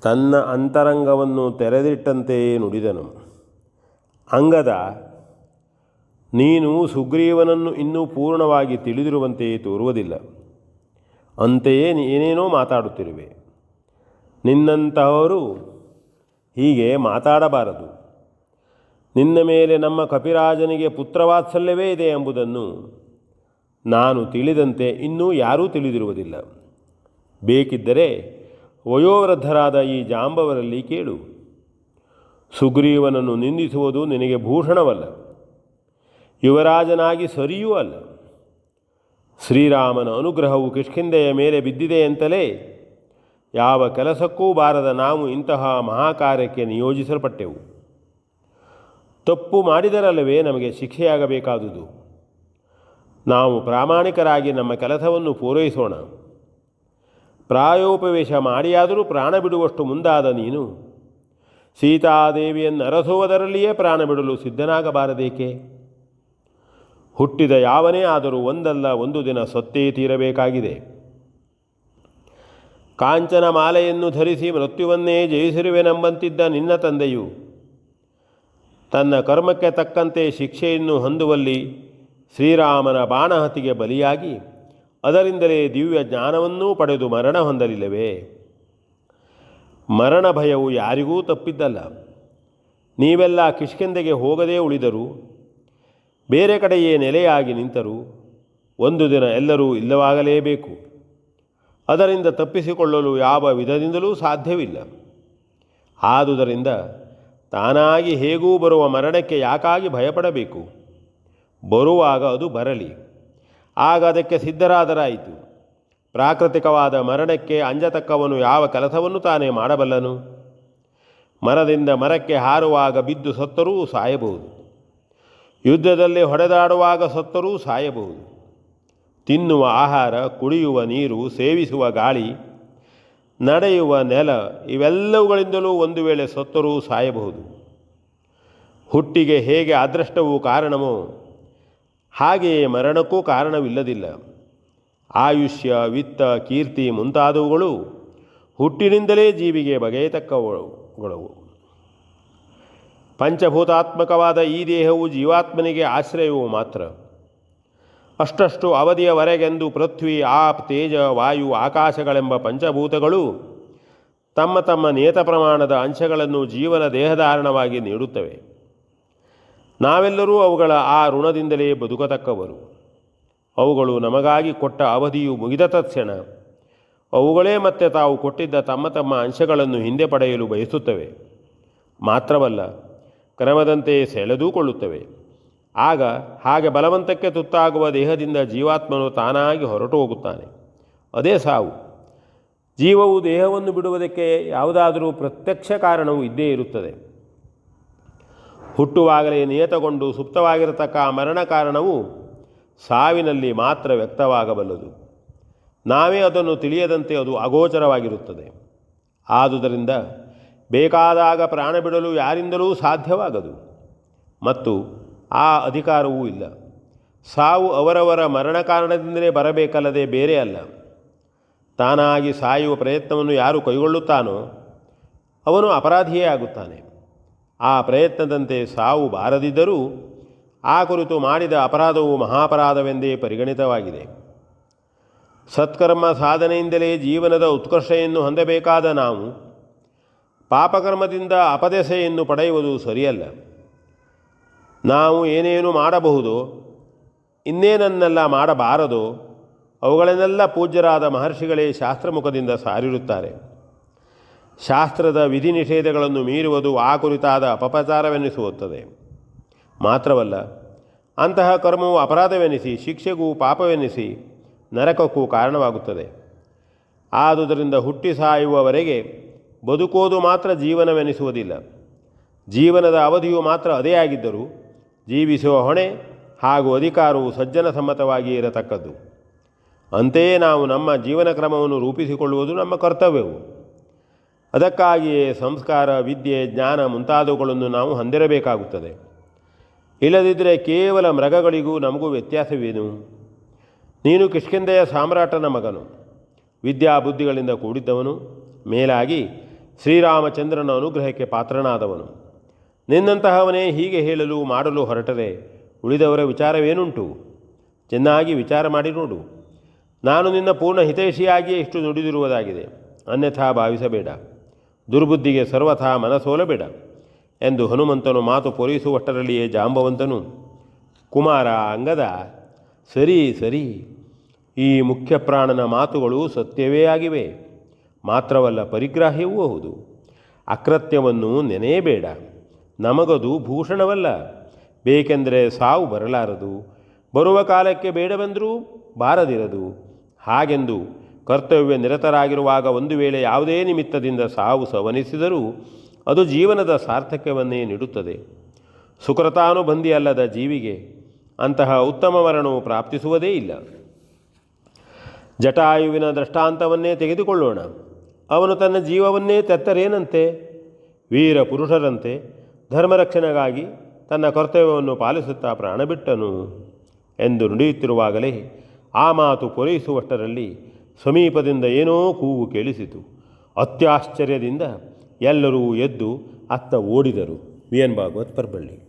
ತನ್ನ ಅಂತರಂಗವನ್ನು ತೆರೆದಿಟ್ಟಂತೆಯೇ ನುಡಿದನು. ಅಂಗದ, ನೀನು ಸುಗ್ರೀವನನ್ನು ಇನ್ನೂ ಪೂರ್ಣವಾಗಿ ತಿಳಿದಿರುವಂತೆಯೇ ತೋರುವುದಿಲ್ಲ. ಅಂತೆಯೇ ಏನೇನೋ ಮಾತಾಡುತ್ತಿರುವೆ. ನಿನ್ನಂತಹವರು ಹೀಗೆ ಮಾತಾಡಬಾರದು. ನಿನ್ನ ಮೇಲೆ ನಮ್ಮ ಕಪಿರಾಜನಿಗೆ ಪುತ್ರವಾತ್ಸಲ್ಯವೇ ಇದೆ ಎಂಬುದನ್ನು ನಾನು ತಿಳಿದಂತೆ ಇನ್ನೂ ಯಾರೂ ತಿಳಿದಿರುವುದಿಲ್ಲ. ಬೇಕಿದ್ದರೆ ವಯೋವೃದ್ಧರಾದ ಈ ಜಾಂಬವರಲ್ಲಿ ಕೇಳು. ಸುಗ್ರೀವನನ್ನು ನಿಂದಿಸುವುದು ನಿನಗೆ ಭೂಷಣವಲ್ಲ, ಯುವರಾಜನಾಗಿ ಸರಿಯೂ ಅಲ್ಲ. ಶ್ರೀರಾಮನ ಅನುಗ್ರಹವು ಕಿಷ್ಕಿಂಧೆಯ ಮೇಲೆ ಬಿದ್ದಿದೆ ಅಂತಲೇ ಯಾವ ಕೆಲಸಕ್ಕೂ ಬಾರದ ನಾವು ಇಂತಹ ಮಹಾಕಾರ್ಯಕ್ಕೆ ನಿಯೋಜಿಸಲ್ಪಟ್ಟೆವು. ತಪ್ಪು ಮಾಡಿದರಲ್ಲವೇ ನಮಗೆ ಶಿಕ್ಷೆಯಾಗಬೇಕಾದುದು. ನಾವು ಪ್ರಾಮಾಣಿಕರಾಗಿ ನಮ್ಮ ಕೆಲಸವನ್ನು ಪೂರೈಸೋಣ. ಪ್ರಾಯೋಪವೇಶ ಮಾಡಿಯಾದರೂ ಪ್ರಾಣ ಬಿಡುವಷ್ಟು ಮುಂದಾದ ನೀನು ಸೀತಾದೇವಿಯನ್ನು ಅರಸುವುದರಲ್ಲಿಯೇ ಪ್ರಾಣ ಬಿಡಲು ಸಿದ್ಧನಾಗಬಾರದೇಕೆ? ಹುಟ್ಟಿದ ಯಾವನೇ ಆದರೂ ಒಂದಲ್ಲ ಒಂದು ದಿನ ಸತ್ತೇ ತೀರಬೇಕಾಗಿದೆ. ಕಾಂಚನ ಮಾಲೆಯನ್ನು ಧರಿಸಿ ಮೃತ್ಯುವನ್ನೇ ಜಯಿಸಿರುವೆನೆಂಬಂತಿದ್ದ ನಿನ್ನ ತಂದೆಯು ತನ್ನ ಕರ್ಮಕ್ಕೆ ತಕ್ಕಂತೆ ಶಿಕ್ಷೆಯನ್ನು ಹೊಂದುವಲ್ಲಿ ಶ್ರೀರಾಮನ ಬಾಣಹತಿಗೆ ಬಲಿಯಾಗಿ ಅದರಿಂದಲೇ ದಿವ್ಯ ಜ್ಞಾನವನ್ನೂ ಪಡೆದು ಮರಣ ಹೊಂದಲಿಲ್ಲವೇ? ಮರಣ ಭಯವು ಯಾರಿಗೂ ತಪ್ಪಿದ್ದಲ್ಲ. ನೀವೆಲ್ಲ ಕಿಷ್ಕಿಂಧೆಗೆ ಹೋಗದೇ ಉಳಿದರೂ, ಬೇರೆ ಕಡೆಯೇ ನೆಲೆಯಾಗಿ ನಿಂತರೂ ಒಂದು ದಿನ ಎಲ್ಲರೂ ಇಲ್ಲವಾಗಲೇಬೇಕು. ಅದರಿಂದ ತಪ್ಪಿಸಿಕೊಳ್ಳಲು ಯಾವ ವಿಧದಿಂದಲೂ ಸಾಧ್ಯವಿಲ್ಲ. ಆದುದರಿಂದ ತಾನಾಗಿ ಹೇಗೂ ಬರುವ ಮರಣಕ್ಕೆ ಯಾಕಾಗಿ ಭಯಪಡಬೇಕು? ಬರುವಾಗ ಅದು ಬರಲಿ, ಆಗ ಅದಕ್ಕೆ ಸಿದ್ಧರಾದರಾಯಿತು. ಪ್ರಾಕೃತಿಕವಾದ ಮರಣಕ್ಕೆ ಅಂಜತಕ್ಕವನು ಯಾವ ಕೆಲಸವನ್ನು ತಾನೇ ಮಾಡಬಲ್ಲನು? ಮರದಿಂದ ಮರಕ್ಕೆ ಹಾರುವಾಗ ಬಿದ್ದು ಸತ್ತರೂ ಸಾಯಬಹುದು. ಯುದ್ಧದಲ್ಲಿ ಹೊಡೆದಾಡುವಾಗ ಸತ್ತರೂ ಸಾಯಬಹುದು. ತಿನ್ನುವ ಆಹಾರ, ಕುಡಿಯುವ ನೀರು, ಸೇವಿಸುವ ಗಾಳಿ, ನಡೆಯುವ ನೆಲ ಇವೆಲ್ಲವುಗಳಿಂದಲೂ ಒಂದು ವೇಳೆ ಸತ್ತರೂ ಸಾಯಬಹುದು. ಹುಟ್ಟಿಗೆ ಹೇಗೆ ಅದೃಷ್ಟವೂ ಕಾರಣವೋ ಹಾಗೆಯೇ ಮರಣಕ್ಕೂ ಕಾರಣವಿಲ್ಲದಿಲ್ಲ. ಆಯುಷ್ಯ, ವಿತ್ತ, ಕೀರ್ತಿ ಮುಂತಾದವುಗಳು ಹುಟ್ಟಿನಿಂದಲೇ ಜೀವಿಗೆ ಬಗೆಯತಕ್ಕವುಗಳವು. ಪಂಚಭೂತಾತ್ಮಕವಾದ ಈ ದೇಹವು ಜೀವಾತ್ಮನಿಗೆ ಆಶ್ರಯವು ಮಾತ್ರ. ಅಷ್ಟಷ್ಟು ಅವಧಿಯವರೆಗೆಂದು ಪೃಥ್ವಿ, ಆಪ್, ತೇಜ, ವಾಯು, ಆಕಾಶಗಳೆಂಬ ಪಂಚಭೂತಗಳು ತಮ್ಮ ತಮ್ಮ ನಿಯತ ಪ್ರಮಾಣದ ಅಂಶಗಳನ್ನು ಜೀವನ ದೇಹಧಾರಣವಾಗಿ ನೀಡುತ್ತವೆ. ನಾವೆಲ್ಲರೂ ಅವುಗಳ ಆ ಋಣದಿಂದಲೇ ಬದುಕತಕ್ಕವರು. ಅವುಗಳು ನಮಗಾಗಿ ಕೊಟ್ಟ ಅವಧಿಯು ಮುಗಿದ ತಕ್ಷಣ ಅವುಗಳೇ ಮತ್ತೆ ತಾವು ಕೊಟ್ಟಿದ್ದ ತಮ್ಮ ತಮ್ಮ ಅಂಶಗಳನ್ನು ಹಿಂದೆ ಪಡೆಯಲು ಬಯಸುತ್ತವೆ. ಮಾತ್ರವಲ್ಲ, ಕ್ರಮದಂತೆ ಸೆಳೆದುಕೊಳ್ಳುತ್ತವೆ. ಆಗ ಹಾಗೆ ಬಲವಂತಕ್ಕೆ ತುತ್ತಾಗುವ ದೇಹದಿಂದ ಜೀವಾತ್ಮನು ತಾನಾಗಿ ಹೊರಟು ಹೋಗುತ್ತಾನೆ. ಅದೇ ಸಾವು. ಜೀವವು ದೇಹವನ್ನು ಬಿಡುವುದಕ್ಕೆ ಯಾವುದಾದರೂ ಪ್ರತ್ಯಕ್ಷ ಕಾರಣವೂ ಇದ್ದೇ ಇರುತ್ತದೆ. ಹುಟ್ಟುವಾಗಲೇ ನಿಯತಗೊಂಡು ಸುಪ್ತವಾಗಿರತಕ್ಕ ಆ ಮರಣ ಕಾರಣವು ಸಾವಿನಲ್ಲಿ ಮಾತ್ರ ವ್ಯಕ್ತವಾಗಬಲ್ಲದು. ನಾವೇ ಅದನ್ನು ತಿಳಿಯದಂತೆ ಅದು ಅಗೋಚರವಾಗಿರುತ್ತದೆ. ಆದುದರಿಂದ ಬೇಕಾದಾಗ ಪ್ರಾಣ ಬಿಡಲು ಯಾರಿಂದಲೂ ಸಾಧ್ಯವಾಗದು ಮತ್ತು ಆ ಅಧಿಕಾರವೂ ಇಲ್ಲ. ಸಾವು ಅವರವರ ಮರಣ ಕಾರಣದಿಂದಲೇ ಬರಬೇಕಲ್ಲದೆ ಬೇರೆ ಅಲ್ಲ. ತಾನಾಗಿ ಸಾಯುವ ಪ್ರಯತ್ನವನ್ನು ಯಾರು ಕೈಗೊಳ್ಳುತ್ತಾನೋ ಅವನು ಅಪರಾಧಿಯೇ ಆಗುತ್ತಾನೆ. ಆ ಪ್ರಯತ್ನದಂತೆ ಸಾವು ಬಾರದಿದ್ದರೂ ಆ ಕುರಿತು ಮಾಡಿದ ಅಪರಾಧವು ಮಹಾಪರಾಧವೆಂದೇ ಪರಿಗಣಿತವಾಗಿದೆ. ಸತ್ಕರ್ಮ ಸಾಧನೆಯಿಂದಲೇ ಜೀವನದ ಉತ್ಕರ್ಷೆಯನ್ನು ಹೊಂದಬೇಕಾದ ನಾವು ಪಾಪಕರ್ಮದಿಂದ ಅಪದೆಸೆಯನ್ನು ಪಡೆಯುವುದು ಸರಿಯಲ್ಲ. ನಾವು ಏನೇನು ಮಾಡಬಹುದೋ, ಇನ್ನೇನನ್ನೆಲ್ಲ ಮಾಡಬಾರದೋ ಅವುಗಳನ್ನೆಲ್ಲ ಪೂಜ್ಯರಾದ ಮಹರ್ಷಿಗಳೇ ಶಾಸ್ತ್ರಮುಖದಿಂದ ಸಾರಿರುತ್ತಾರೆ. ಶಾಸ್ತ್ರದ ವಿಧಿ ನಿಷೇಧಗಳನ್ನು ಮೀರುವುದು ಆ ಕುರಿತಾದ ಅಪಪ್ರಚಾರವೆನಿಸುತ್ತದೆ. ಮಾತ್ರವಲ್ಲ, ಅಂತಹ ಕರ್ಮವು ಅಪರಾಧವೆನಿಸಿ ಶಿಕ್ಷೆಗೂ ಪಾಪವೆನಿಸಿ ನರಕಕ್ಕೂ ಕಾರಣವಾಗುತ್ತದೆ. ಆದುದರಿಂದ ಹುಟ್ಟಿ ಸಾಯುವವರೆಗೆ ಬದುಕೋದು ಮಾತ್ರ ಜೀವನವೆನಿಸುವುದಿಲ್ಲ. ಜೀವನದ ಅವಧಿಯು ಮಾತ್ರ ಅದೇ ಆಗಿದ್ದರೂ ಜೀವಿಸುವ ಹೊಣೆ ಹಾಗೂ ಅಧಿಕಾರವು ಸಜ್ಜನ ಸಮ್ಮತವಾಗಿ ಇರತಕ್ಕದ್ದು. ಅಂತೆಯೇ ನಾವು ನಮ್ಮ ಜೀವನ ಕ್ರಮವನ್ನು ರೂಪಿಸಿಕೊಳ್ಳುವುದು ನಮ್ಮ ಕರ್ತವ್ಯವು. ಅದಕ್ಕಾಗಿಯೇ ಸಂಸ್ಕಾರ, ವಿದ್ಯೆ, ಜ್ಞಾನ ಮುಂತಾದವುಗಳನ್ನು ನಾವು ಹೊಂದಿರಬೇಕಾಗುತ್ತದೆ. ಇಲ್ಲದಿದ್ದರೆ ಕೇವಲ ಮೃಗಗಳಿಗೂ ನಮಗೂ ವ್ಯತ್ಯಾಸವೇನು? ನೀನು ಕಿಷ್ಕಿಂಧೆಯ ಸಾಮ್ರಾಟನ ಮಗನು, ವಿದ್ಯಾಬುದ್ಧಿಗಳಿಂದ ಕೂಡಿದ್ದವನು. ಮೇಲಾಗಿ ಶ್ರೀರಾಮಚಂದ್ರನ ಅನುಗ್ರಹಕ್ಕೆ ಪಾತ್ರನಾದವನು. ನಿನ್ನಂತಹವನೇ ಹೀಗೆ ಹೇಳಲು ಮಾಡಲು ಹೊರಟರೆ ಉಳಿದವರ ವಿಚಾರವೇನುಂಟು? ಚೆನ್ನಾಗಿ ವಿಚಾರ ಮಾಡಿ ನೋಡು. ನಾನು ನಿನ್ನ ಪೂರ್ಣ ಹಿತೈಷಿಯಾಗಿಯೇ ಇಷ್ಟು ನುಡಿದಿರುವುದಾಗಿದೆ, ಅನ್ಯಥಾ ಭಾವಿಸಬೇಡ. ದುರ್ಬುದ್ಧಿಗೆ ಸರ್ವಥಾ ಮನಸೋಲಬೇಡ ಎಂದು ಹನುಮಂತನು ಮಾತು ಪೂರೈಸುವಷ್ಟರಲ್ಲಿಯೇ ಜಾಂಬವಂತನು, ಕುಮಾರ ಅಂಗದ, ಸರಿ ಸರಿ, ಈ ಮುಖ್ಯ ಪ್ರಾಣನ ಮಾತುಗಳು ಸತ್ಯವೇ ಆಗಿವೆ. ಮಾತ್ರವಲ್ಲ, ಪರಿಗ್ರಾಹ್ಯವೂ ಹೌದು. ಅಕೃತ್ಯವನ್ನು ನೆನೆಯಬೇಡ. ನಮಗದು ಭೂಷಣವಲ್ಲ. ಬೇಕೆಂದರೆ ಸಾವು ಬರಲಾರದು, ಬರುವ ಕಾಲಕ್ಕೆ ಬೇಡವೆಂದರೂ ಬಾರದಿರದು. ಹಾಗೆಂದು ಕರ್ತವ್ಯ ನಿರತರಾಗಿರುವಾಗ ಒಂದು ವೇಳೆ ಯಾವುದೇ ನಿಮಿತ್ತದಿಂದ ಸಾವು ಸವನಿಸಿದರೂ ಅದು ಜೀವನದ ಸಾರ್ಥಕ್ಯವನ್ನೇ ನೀಡುತ್ತದೆ. ಸುಕೃತಾನುಬಂಧಿಯಲ್ಲದ ಜೀವಿಗೆ ಅಂತಹ ಉತ್ತಮ ಮರಣವು ಪ್ರಾಪ್ತಿಸುವುದೇ ಇಲ್ಲ. ಜಟಾಯುವಿನ ದೃಷ್ಟಾಂತವನ್ನೇ ತೆಗೆದುಕೊಳ್ಳೋಣ. ಅವನು ತನ್ನ ಜೀವವನ್ನೇ ತೆತ್ತರೇನಂತೆ, ವೀರ ಪುರುಷರಂತೆ ಧರ್ಮರಕ್ಷಣೆಗಾಗಿ ತನ್ನ ಕರ್ತವ್ಯವನ್ನು ಪಾಲಿಸುತ್ತಾ ಪ್ರಾಣ ಬಿಟ್ಟನು ಎಂದು ನುಡಿಯುತ್ತಿರುವಾಗಲೇ ಆ ಮಾತು ಪೂರೈಸುವಷ್ಟರಲ್ಲಿ ಸಮೀಪದಿಂದ ಏನೋ ಕೂಗು ಕೇಳಿಸಿತು. ಅತ್ಯಾಶ್ಚರ್ಯದಿಂದ ಎಲ್ಲರೂ ಎದ್ದು ಅತ್ತ ಓಡಿದರು. V N Bhagwat ಪರ್ಬಳ್ಳಿ.